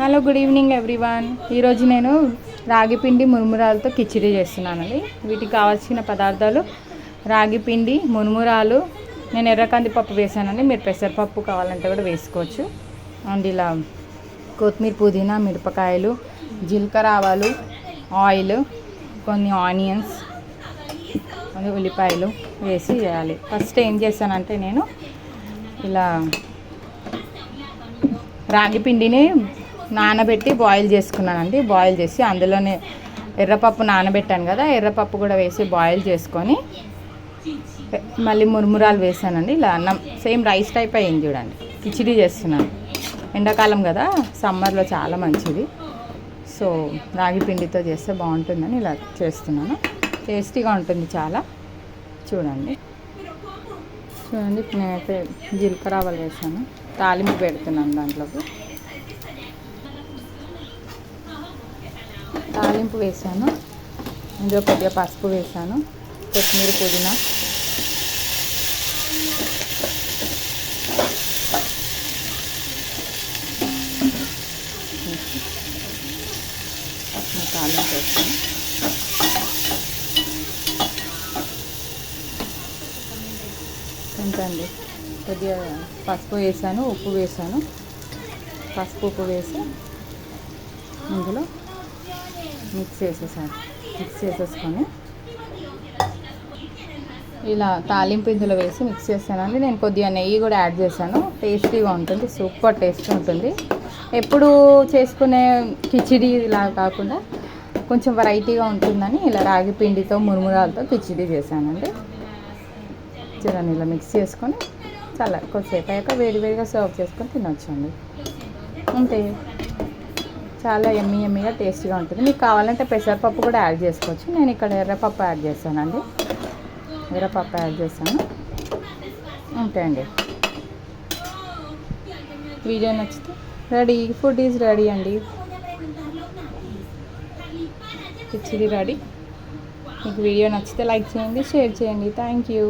Hello good evening everyone. ఈరోజు నేను రాగి పిండి మురుమురాలతో కిచిడి చేస్తున్నానండి. వీటికి కావాల్సిన పదార్థాలు రాగి పిండి, మురుమురాలు, నేను ఎర్రకంది పప్పు వేసానండి. మీరు పెసరపప్పు కావాలంటే కూడా వేసుకోవచ్చు. అండ్ ఇలా కొత్తిమీర, పుదీనా, మిరపకాయలు, జీలకర్ర, ఆవాలు, ఆయిల్, కొన్ని ఆనియన్స్, ఉల్లిపాయలు వేసి చేయాలి. ఫస్ట్ ఏం చేస్తానంటే నేను ఇలా రాగి పిండిని నానబెట్టి బాయిల్ చేసుకున్నానండి. బాయిల్ చేసి అందులోనే ఎర్రపప్పు నానబెట్టాను కదా, ఎర్రపప్పు కూడా వేసి బాయిల్ చేసుకొని మళ్ళీ మురుమురాలు వేసానండి. ఇలా అన్నం సేమ్ రైస్ టైప్ అయింది చూడండి. కిచిడి చేస్తున్నాను. ఎండాకాలం కదా, సమ్మర్లో చాలా మంచిది. సో రాగి పిండితో చేస్తే బాగుంటుందని ఇలా చేస్తున్నాను. టేస్టీగా ఉంటుంది చాలా. చూడండి నేనైతే జీలకర్ర, ఆవాలు వేసాను. తాలింపు పెడుతున్నాను. దాంట్లోకి తాలింపు వేసాను. ఇందులో కొద్దిగా పసుపు వేసాను, కొత్తిమీర, పుదీనా, తాలింపు వేసాను. ఎంతండి, కొద్దిగా పసుపు వేసాను, ఉప్పు వేసాను. పసుపు, ఉప్పు వేసి ఇందులో మిక్స్ చేసేసుకొని ఇలా తాలింపు ఇందులో వేసి మిక్స్ చేస్తానండి. నేను కొద్దిగా నెయ్యి కూడా యాడ్ చేశాను. టేస్టీగా ఉంటుంది, సూపర్ టేస్ట్ ఉంటుంది. ఎప్పుడు చేసుకునే కిచిడి ఇలా కాకుండా కొంచెం వెరైటీగా ఉంటుందని ఇలా రాగి పిండితో మురుమురాలతో కిచిడి చేశానండి. చూడండి, ఇలా మిక్స్ చేసుకొని కొద్దిసేపు అయ్యాక వేడివేడిగా సర్వ్ చేసుకొని తినొచ్చండి. అంతే, చాలా ఎమ్మీగా టేస్టీగా ఉంటుంది. మీకు కావాలంటే పెసరపప్పు కూడా యాడ్ చేసుకోవచ్చు. నేను ఇక్కడ ఎర్రపప్పు యాడ్ చేశానండి. ఎర్రపప్పు యాడ్ చేశాను. అంతే అండి. వీడియో నచ్చితే రెడీ, ఫుడ్ ఈజ్ రెడీ అండి. కిచిడి రెడీ. మీకు వీడియో నచ్చితే లైక్ చేయండి, షేర్ చేయండి. Thank you.